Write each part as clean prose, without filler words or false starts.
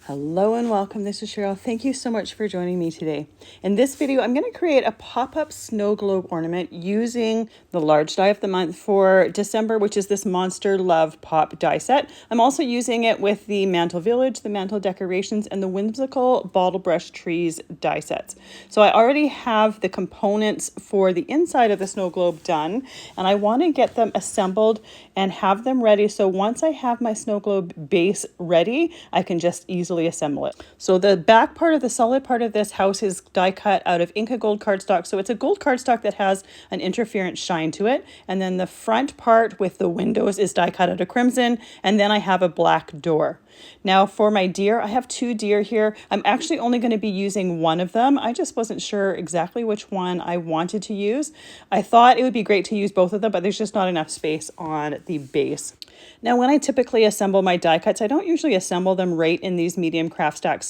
Hello and welcome. This is Cheryl. Thank you so much for joining me today. In this video, I'm going to create a pop-up snow globe ornament using the large die of the month for December, which is this Monster Love Pop die set. I'm also using it with the Mantel Village, the Mantel Decorations, and the Whimsical Bottle Brush Trees die sets. So I already have the components for the inside of the snow globe done, and I want to get them assembled and have them ready. So once I have my snow globe base ready, I can just easily assemble it. So the back part of the solid part of this house is die cut out of Inca Gold cardstock. So it's a gold cardstock that has an interference shine to it. And then the front part with the windows is die cut out of crimson. And then I have a black door. Now for my deer, I have two deer here. I'm actually only going to be using one of them. I just wasn't sure exactly which one I wanted to use. I thought it would be great to use both of them, but there's just not enough space on the base. Now when I typically assemble my die cuts, I don't usually assemble them right in these medium craft stack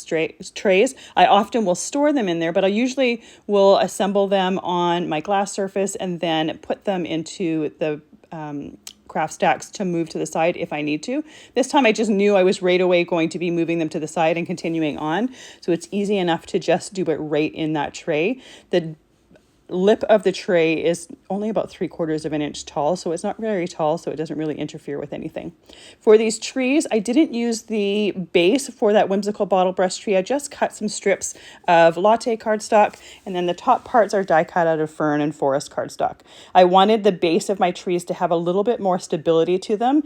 trays. I often will store them in there, but I usually will assemble them on my glass surface and then put them into the craft stacks to move to the side if I need to. This time I just knew I was right away going to be moving them to the side and continuing on. So it's easy enough to just do it right in that tray. The lip of the tray is only about 3/4 of an inch tall, so it's not very tall, so it doesn't really interfere with anything. For these trees, I didn't use the base for that Whimsical bottle brush tree. I just cut some strips of Latte Cardstock, and then the top parts are die cut out of Fern and Forest Cardstock. I wanted the base of my trees to have a little bit more stability to them,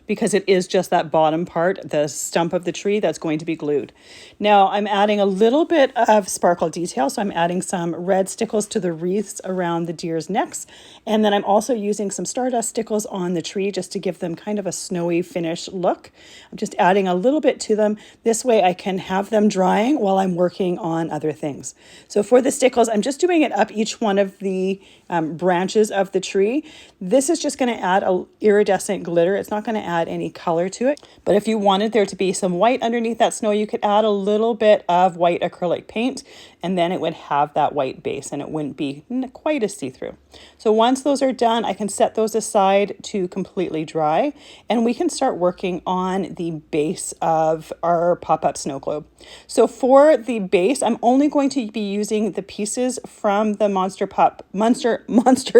because it is just that bottom part, the stump of the tree, that's going to be glued. Now I'm adding a little bit of sparkle detail, so I'm adding some red stickles to the wreaths around the deer's necks, and then I'm also using some stardust stickles on the tree just to give them kind of a snowy finish look. I'm just adding a little bit to them. This way I can have them drying while I'm working on other things. So for the stickles, I'm just doing it up each one of the branches of the tree. This is just going to add a iridescent glitter. It's not going to add any color to it. But if you wanted there to be some white underneath that snow, you could add a little bit of white acrylic paint, and then it would have that white base and it wouldn't be quite as see-through. So once those are done, I can set those aside to completely dry, and we can start working on the base of our pop-up snow globe. So for the base, I'm only going to be using the pieces from the Monster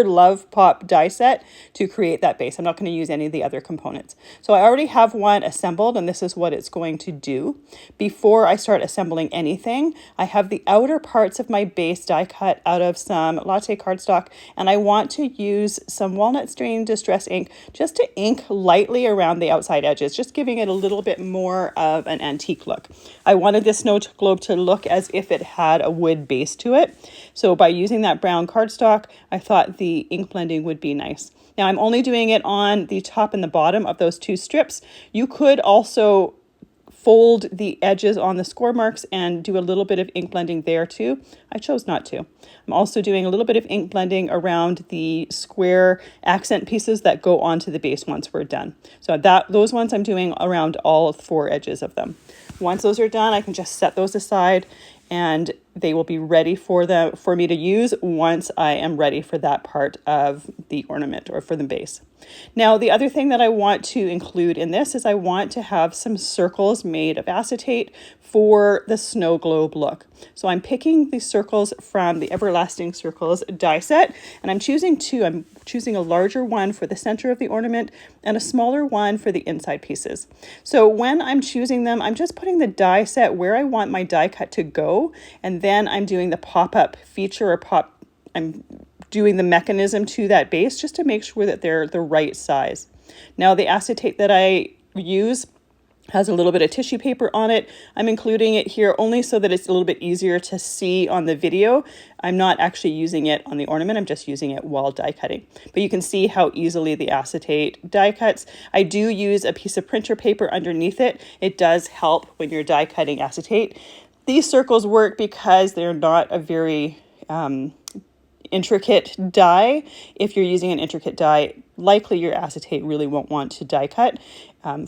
Love Pop die set to create that base. I'm not going to use any of the other components. So I already have one assembled, and this is what it's going to do. Before I start assembling anything, I have the outer parts of my base die cut out of some Latte Cardstock, and I want to use some walnut stain distress ink just to ink lightly around the outside edges, just giving it a little bit more of an antique look. I wanted this snow globe to look as if it had a wood base to it. So by using that brown cardstock, I thought the ink blending would be nice. Now I'm only doing it on the top and the bottom of those two strips. You could also fold the edges on the score marks and do a little bit of ink blending there too. I chose not to. I'm also doing a little bit of ink blending around the square accent pieces that go onto the base once we're done. So those ones I'm doing around all 4 edges of them. Once those are done, I can just set those aside, and they will be ready for me to use once I am ready for that part of the ornament or for the base. Now, the other thing that I want to include in this is I want to have some circles made of acetate for the snow globe look. So I'm picking the circles from the Everlasting Circles die set, and I'm choosing two. I'm choosing a larger one for the center of the ornament and a smaller one for the inside pieces. So when I'm choosing them, I'm just putting the die set where I want my die cut to go, and then I'm doing the pop-up feature or I'm doing the mechanism to that base just to make sure that they're the right size. Now the acetate that I use has a little bit of tissue paper on it. I'm including it here only so that it's a little bit easier to see on the video. I'm not actually using it on the ornament, I'm just using it while die cutting. But you can see how easily the acetate die cuts. I do use a piece of printer paper underneath it. It does help when you're die cutting acetate. These circles work because they're not a very intricate die. If you're using an intricate die, likely your acetate really won't want to die cut.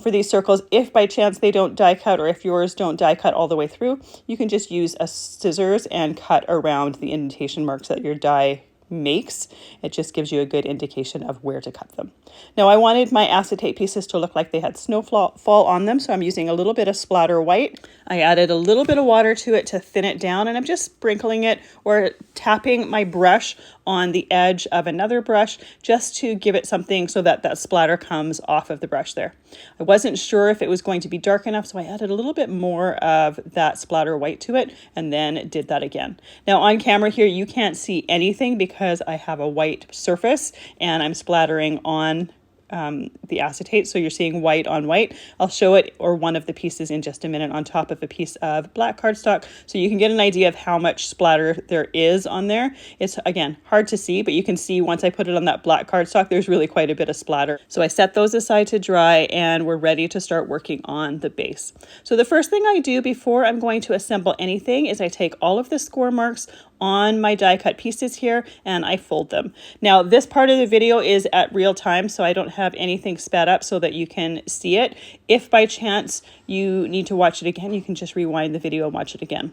For these circles, if by chance they don't die cut, or if yours don't die cut all the way through, you can just use a scissors and cut around the indentation marks that your die makes. It just gives you a good indication of where to cut them. Now I wanted my acetate pieces to look like they had snowfall on them, so I'm using a little bit of splatter white. I added a little bit of water to it to thin it down, and I'm just sprinkling it or tapping my brush on the edge of another brush just to give it something so that that splatter comes off of the brush there. I wasn't sure if it was going to be dark enough, so I added a little bit more of that splatter white to it and then did that again. Now on camera here, you can't see anything because I have a white surface and I'm splattering on the acetate, so you're seeing white on white. I'll show it, or one of the pieces, in just a minute on top of a piece of black cardstock, so you can get an idea of how much splatter there is on there. It's, again, hard to see, but you can see once I put it on that black cardstock, there's really quite a bit of splatter. So I set those aside to dry, and we're ready to start working on the base. So the first thing I do before I'm going to assemble anything is I take all of the score marks on my die cut pieces here and I fold them. Now this part of the video is at real time, so I don't have anything sped up so that you can see it. If by chance you need to watch it again, you can just rewind the video and watch it again.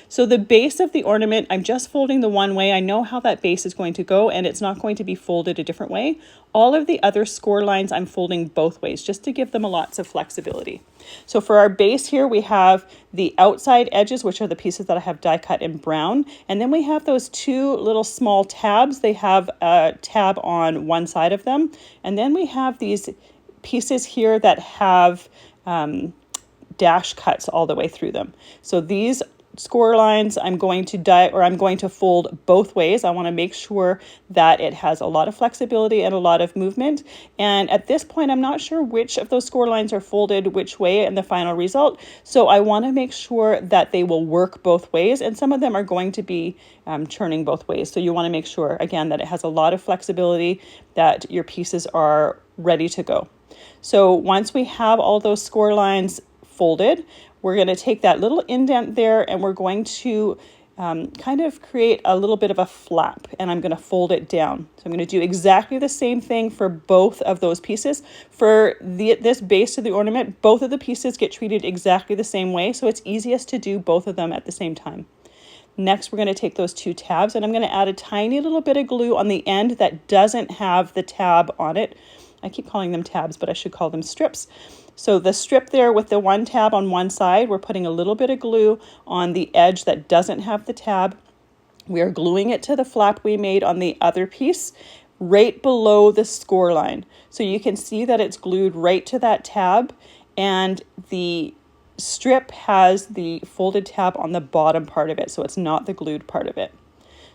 So the base of the ornament, I'm just folding the one way. I know how that base is going to go and it's not going to be folded a different way. All of the other score lines I'm folding both ways just to give them lots of flexibility. So for our base here, we have the outside edges, which are the pieces that I have die cut in brown. And then we have those two little small tabs. They have a tab on one side of them. And then we have these pieces here that have dash cuts all the way through them. So these score lines I'm going to fold both ways. I want to make sure that it has a lot of flexibility and a lot of movement. And at this point, I'm not sure which of those score lines are folded which way in the final result. So I want to make sure that they will work both ways. And some of them are going to be churning both ways. So you want to make sure, again, that it has a lot of flexibility, that your pieces are ready to go. So once we have all those score lines folded, we're going to take that little indent there and we're going to kind of create a little bit of a flap, and I'm going to fold it down. So I'm going to do exactly the same thing for both of those pieces. For this base of the ornament, both of the pieces get treated exactly the same way, so it's easiest to do both of them at the same time. Next, we're going to take those two tabs and I'm going to add a tiny little bit of glue on the end that doesn't have the tab on it. I keep calling them tabs, but I should call them strips. So the strip there with the one tab on one side, we're putting a little bit of glue on the edge that doesn't have the tab. We are gluing it to the flap we made on the other piece right below the score line. So you can see that it's glued right to that tab, and the strip has the folded tab on the bottom part of it, so it's not the glued part of it.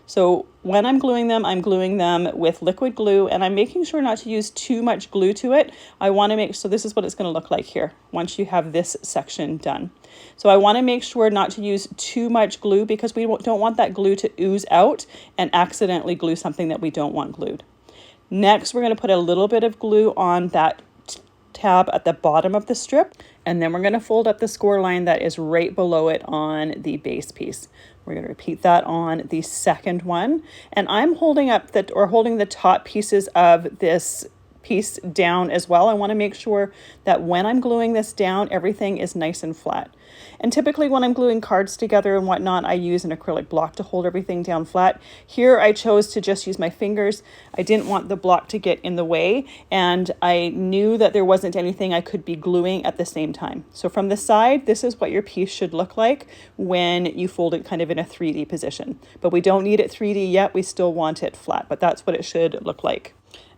So when I'm gluing them with liquid glue, and I'm making sure not to use too much glue to it. I want to make, so this is what it's going to look like here once you have this section done. So I want to make sure not to use too much glue because we don't want that glue to ooze out and accidentally glue something that we don't want glued. Next, we're going to put a little bit of glue on that tab at the bottom of the strip, and then we're going to fold up the score line that is right below it on the base piece. We're going to repeat that on the second one, and I'm holding the top pieces of this piece down as well. I want to make sure that when I'm gluing this down, everything is nice and flat. And typically when I'm gluing cards together and whatnot, I use an acrylic block to hold everything down flat. Here I chose to just use my fingers. I didn't want the block to get in the way, and I knew that there wasn't anything I could be gluing at the same time. So from the side, this is what your piece should look like when you fold it kind of in a 3D position. But we don't need it 3D yet, we still want it flat, but that's what it should look like.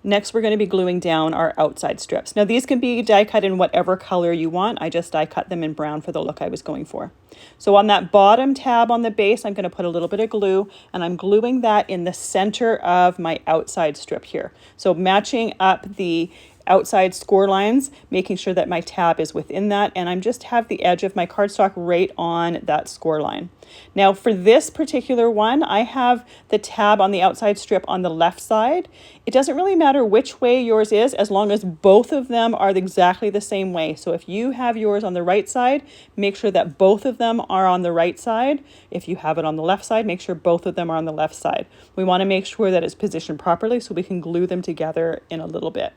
Next, we're going to be gluing down our outside strips. Now these can be die cut in whatever color you want. I just die cut them in brown for the look I was going for. So on that bottom tab on the base, I'm going to put a little bit of glue, and I'm gluing that in the center of my outside strip here. So matching up the outside score lines, making sure that my tab is within that, and I'm just have the edge of my cardstock right on that score line. Now for this particular one, I have the tab on the outside strip on the left side. It doesn't really matter which way yours is as long as both of them are exactly the same way. So if you have yours on the right side, make sure that both of them are on the right side. If you have it on the left side, make sure both of them are on the left side. We want to make sure that it's positioned properly so we can glue them together in a little bit.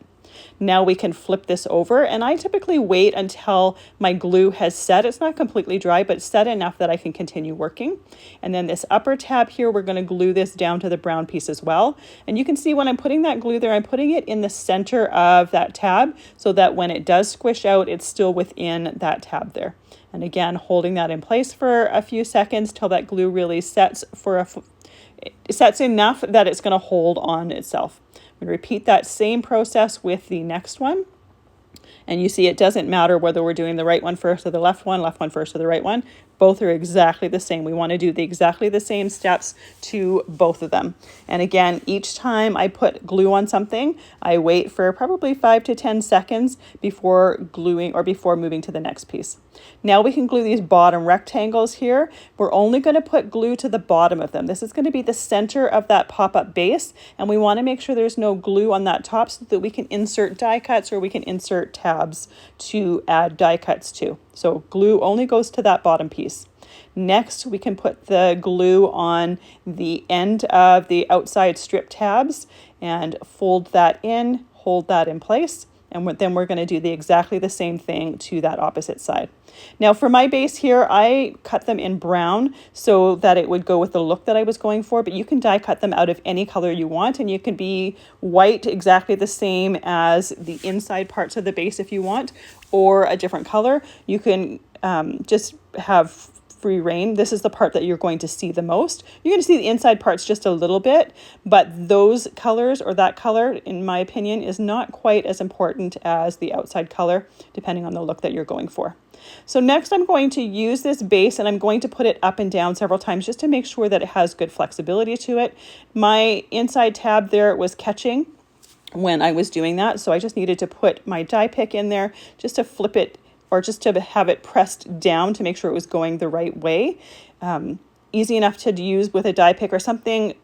Now we can flip this over, and I typically wait until my glue has set. It's not completely dry, but set enough that I can continue working. And then this upper tab here, we're going to glue this down to the brown piece as well. And you can see when I'm putting that glue there, I'm putting it in the center of that tab so that when it does squish out, it's still within that tab there. And again, holding that in place for a few seconds till that glue really sets sets enough that it's going to hold on itself. I'm going to repeat that same process with the next one. And you see it doesn't matter whether we're doing the right one first or the left one first or the right one. Both are exactly the same. We want to do exactly the same steps to both of them. And again, each time I put glue on something, I wait for probably 5 to 10 seconds before gluing or before moving to the next piece. Now we can glue these bottom rectangles here. We're only going to put glue to the bottom of them. This is going to be the center of that pop-up base, and we want to make sure there's no glue on that top so that we can insert die cuts or we can insert tabs to add die cuts to. So glue only goes to that bottom piece. Next, we can put the glue on the end of the outside strip tabs and fold that in, hold that in place. And then we're going to do exactly the same thing to that opposite side. Now for my base here, I cut them in brown so that it would go with the look that I was going for, but you can die cut them out of any color you want, and you can be white exactly the same as the inside parts of the base if you want, or a different color. You can just have free reign. This is the part that you're going to see the most. You're going to see the inside parts just a little bit, but those colors or that color, in my opinion, is not quite as important as the outside color, depending on the look that you're going for. So next I'm going to use this base and I'm going to put it up and down several times just to make sure that it has good flexibility to it. My inside tab there was catching when I was doing that, so I just needed to put my die pick in there just to flip it or just to have it pressed down to make sure it was going the right way. Easy enough to use with a die pick or something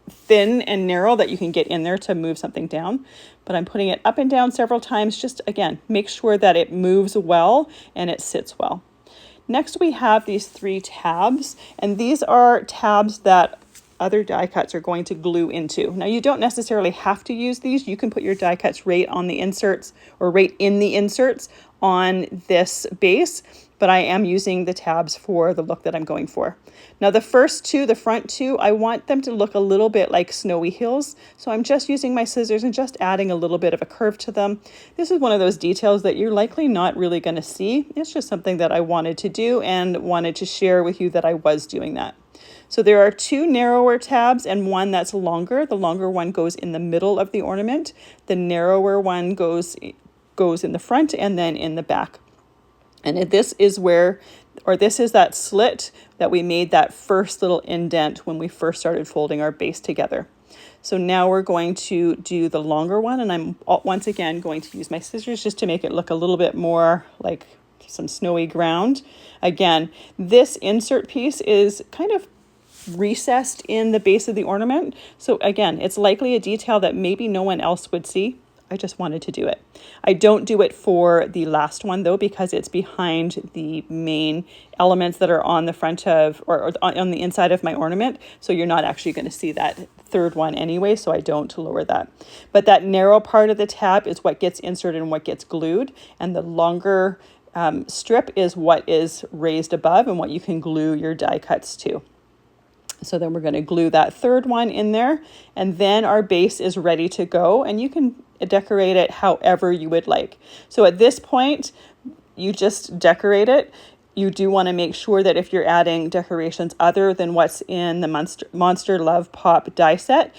thin and narrow that you can get in there to move something down. But I'm putting it up and down several times, just again, make sure that it moves well and it sits well. Next, we have these 3 tabs, and these are tabs that other die cuts are going to glue into. Now you don't necessarily have to use these. You can put your die cuts right on the inserts or right in the inserts on this base, but I am using the tabs for the look that I'm going for. Now the first 2, the front 2, I want them to look a little bit like snowy hills. So I'm just using my scissors and just adding a little bit of a curve to them. This is one of those details that you're likely not really going to see. It's just something that I wanted to do and wanted to share with you that I was doing that. So there are 2 narrower tabs and 1 that's longer. The longer one goes in the middle of the ornament. The narrower one goes in the front and then in the back. And this is that slit that we made that first little indent when we first started folding our base together. So now we're going to do the longer one, and I'm once again going to use my scissors just to make it look a little bit more like some snowy ground. Again, this insert piece is kind of recessed in the base of the ornament. So again, it's likely a detail that maybe no one else would see. I just wanted to do it. I don't do it for the last one though, because it's behind the main elements that are on the front of or on the inside of my ornament. So you're not actually going to see that third one anyway, so I don't lower that. But that narrow part of the tab is what gets inserted and what gets glued, and the longer strip is what is raised above and what you can glue your die cuts to. So then we're going to glue that third one in there, and then our base is ready to go, and you can decorate it however you would like. So at this point, you just decorate it. You do want to make sure that if you're adding decorations other than what's in the Monster Love Pop die set,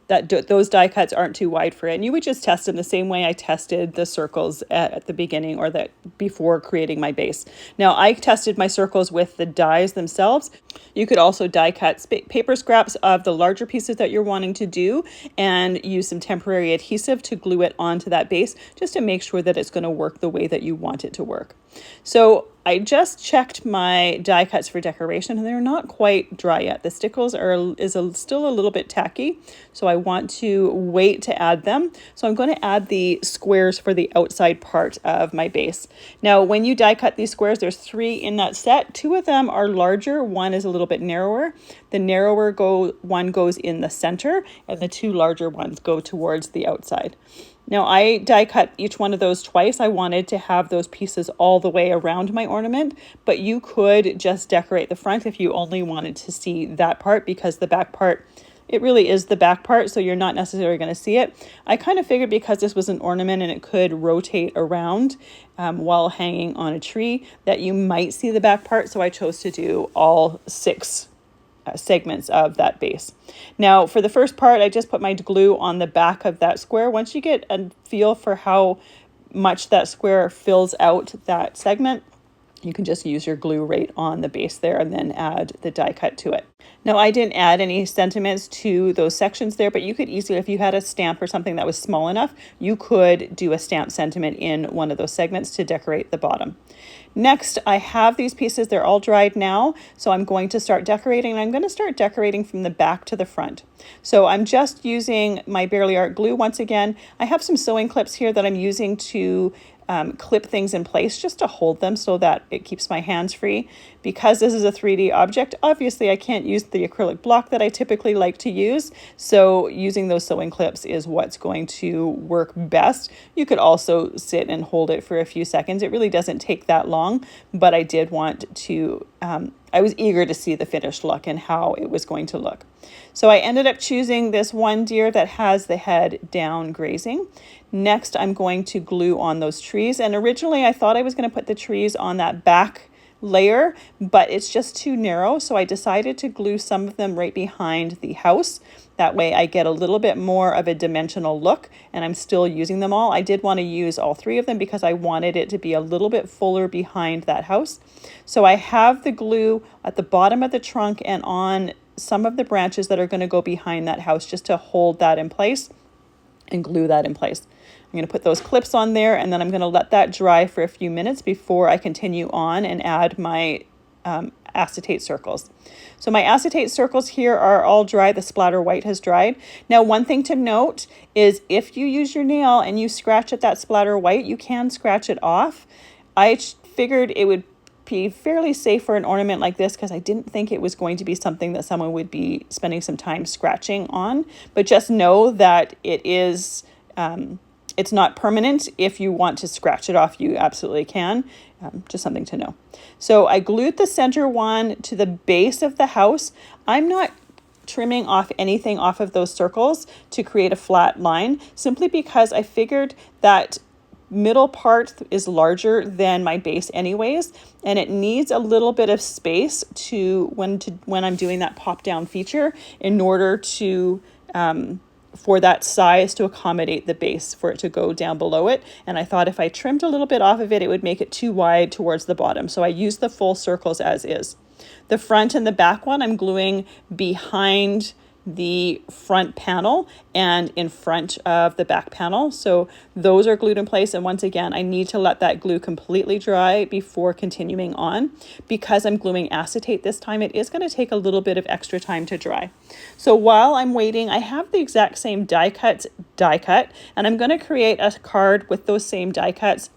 that those die cuts aren't too wide for it. And you would just test them the same way I tested the circles at the beginning or that before creating my base. Now I tested my circles with the dies themselves. You could also die cut paper scraps of the larger pieces that you're wanting to do and use some temporary adhesive to glue it onto that base just to make sure that it's going to work the way that you want it to work. So I just checked my die cuts for decoration and they're not quite dry yet. The stickles still a little bit tacky, so I want to wait to add them. So I'm going to add the squares for the outside part of my base. Now, when you die cut these squares, there's 3 in that set. 2 of them are larger, 1 is a little bit narrower. The narrower one goes in the center, and the 2 larger ones go towards the outside. Now I die cut each one of those twice. I wanted to have those pieces all the way around my ornament, but you could just decorate the front if you only wanted to see that part, because the back part, it really is the back part, so you're not necessarily going to see it. I kind of figured because this was an ornament and it could rotate around while hanging on a tree, that you might see the back part, so I chose to do all 6 segments of that base. Now for the first part, I just put my glue on the back of that square. Once you get a feel for how much that square fills out that segment, you can just use your glue right on the base there and then add the die cut to it. Now I didn't add any sentiments to those sections there, but you could easily, if you had a stamp or something that was small enough, you could do a stamp sentiment in one of those segments to decorate the bottom. Next, I have these pieces, they're all dried now, so I'm going to start decorating, and I'm going to start decorating from the back to the front. So I'm just using my Barely Art glue once again. I have some sewing clips here that I'm using to clip things in place just to hold them so that it keeps my hands free. Because this is a 3D object, obviously I can't use the acrylic block that I typically like to use, so using those sewing clips is what's going to work best. You could also sit and hold it for a few seconds. It really doesn't take that long, but I did want to, I was eager to see the finished look and how it was going to look. So I ended up choosing this one deer that has the head down grazing. Next, I'm going to glue on those trees. And originally I thought I was going to put the trees on that back layer, but it's just too narrow. So I decided to glue some of them right behind the house. That way I get a little bit more of a dimensional look, and I'm still using them all. I did want to use all 3 of them because I wanted it to be a little bit fuller behind that house. So I have the glue at the bottom of the trunk and on some of the branches that are going to go behind that house just to hold that in place and glue that in place. I'm going to put those clips on there, and then I'm going to let that dry for a few minutes before I continue on and add my acetate circles. So my acetate circles here are all dry. The splatter white has dried. Now, one thing to note is if you use your nail and you scratch at that splatter white, you can scratch it off. I figured it would be fairly safe for an ornament like this because I didn't think it was going to be something that someone would be spending some time scratching on. But just know that it is it's not permanent. If you want to scratch it off, you absolutely can. Just something to know. So I glued the center one to the base of the house. I'm not trimming off anything off of those circles to create a flat line, simply because I figured that middle part is larger than my base anyways, and it needs a little bit of space when I'm doing that pop down feature in order to for that size to accommodate the base, for it to go down below it. And I thought if I trimmed a little bit off of it, it would make it too wide towards the bottom. So I used the full circles as is. The front and the back one, I'm gluing behind the front panel and in front of the back panel. So those are glued in place. And once again, I need to let that glue completely dry before continuing on. Because I'm gluing acetate this time, it is going to take a little bit of extra time to dry. So while I'm waiting, I have the exact same die cut, and I'm going to create a card with those same die cuts,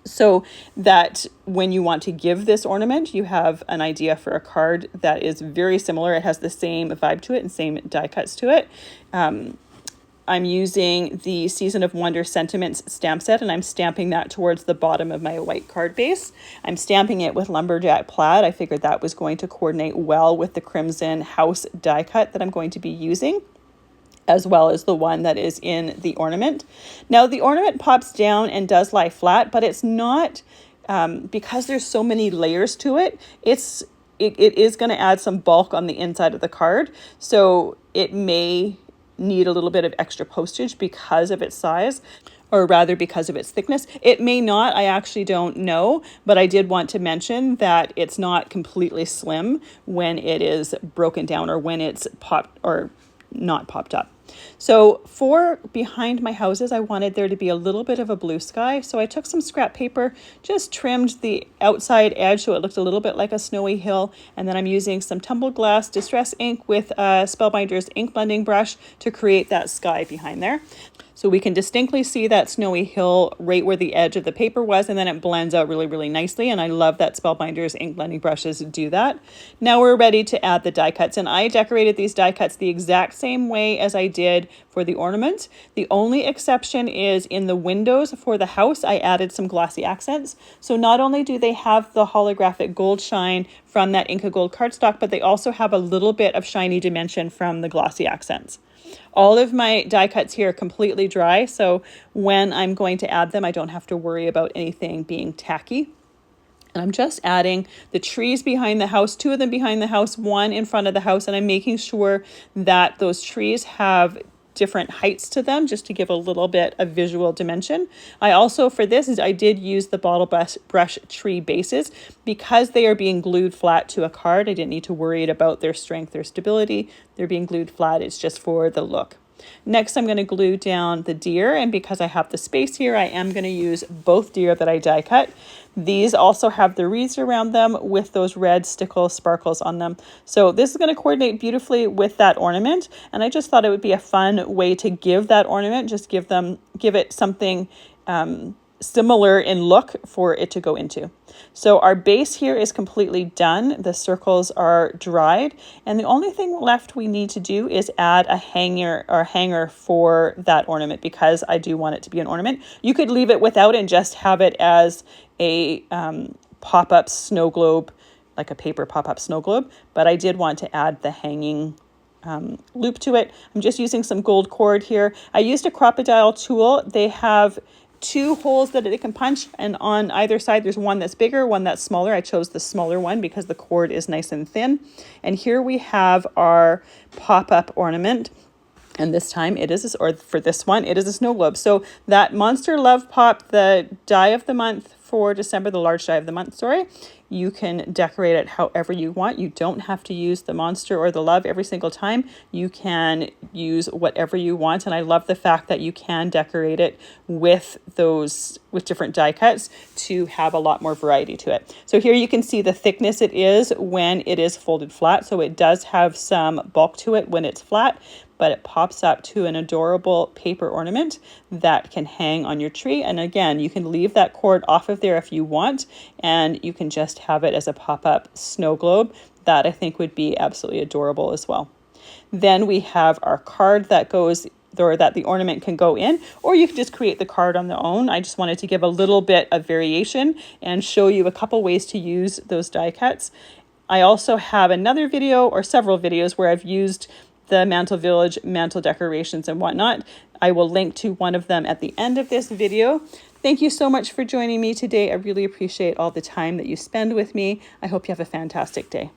so that when you want to give this ornament, you have an idea for a card that is very similar. It has the same vibe to it and same die cuts to it. I'm using the Season of Wonder Sentiments stamp set, and I'm stamping that towards the bottom of my white card base. I'm stamping it with Lumberjack Plaid. I figured that was going to coordinate well with the Crimson House die cut that I'm going to be using, as well as the one that is in the ornament. Now the ornament pops down and does lie flat, but it's not, because there's so many layers to it, it is going to add some bulk on the inside of the card. So it may need a little bit of extra postage because of its size, or rather because of its thickness. It may not, I actually don't know, but I did want to mention that it's not completely slim when it is broken down or when it's popped or not popped up. So for behind my houses, I wanted there to be a little bit of a blue sky. So I took some scrap paper, just trimmed the outside edge so it looked a little bit like a snowy hill. And then I'm using some tumbled glass distress ink with Spellbinders ink blending brush to create that sky behind there. So we can distinctly see that snowy hill right where the edge of the paper was, and then it blends out really, really nicely. And I love that Spellbinders ink blending brushes do that. Now we're ready to add the die cuts, and I decorated these die cuts the exact same way as I did for the ornament. The only exception is in the windows for the house, I added some glossy accents. So not only do they have the holographic gold shine from that Inca Gold cardstock, but they also have a little bit of shiny dimension from the glossy accents. All of my die cuts here are completely dry, so when I'm going to add them, I don't have to worry about anything being tacky. And I'm just adding the trees behind the house, 2 of them behind the house, 1 in front of the house, and I'm making sure that those trees have different heights to them just to give a little bit of visual dimension. I also, for this, I did use the bottle brush tree bases because they are being glued flat to a card. I didn't need to worry about their strength or stability. They're being glued flat. It's just for the look. Next, I'm going to glue down the deer, and because I have the space here, I am going to use both deer that I die cut. These also have the wreaths around them with those red stickle sparkles on them. So this is going to coordinate beautifully with that ornament, and I just thought it would be a fun way to give that ornament, just give it something similar in look for it to go into. So our base here is completely done. The circles are dried, and the only thing left we need to do is add a hanger for that ornament, because I do want it to be an ornament. You could leave it without and just have it as a pop-up snow globe, like a paper pop-up snow globe, but I did want to add the hanging loop to it. I'm just using some gold cord here. I used a crocodile tool. They have 2 holes that it can punch, and on either side there's one that's bigger, one that's smaller. I chose the smaller one because the cord is nice and thin. And here we have our pop-up ornament, and this time it is, or for this one, it is a snow globe. So that Monster Love Pop, the die of the month for December, the large die of the month, sorry, you can decorate it however you want. You don't have to use the monster or the love every single time. You can use whatever you want, and I love the fact that you can decorate it with different die cuts to have a lot more variety to it. So here you can see the thickness it is when it is folded flat. So it does have some bulk to it when it's flat, but it pops up to an adorable paper ornament that can hang on your tree. And again, you can leave that cord off of there if you want, and you can just have it as a pop-up snow globe. That I think would be absolutely adorable as well. Then we have our card that goes, or that the ornament can go in, or you can just create the card on their own. I just wanted to give a little bit of variation and show you a couple ways to use those die cuts. I also have another video, or several videos, where I've used the Mantel Village mantle decorations and whatnot. I will link to one of them at the end of this video. Thank you so much for joining me today. I really appreciate all the time that you spend with me. I hope you have a fantastic day.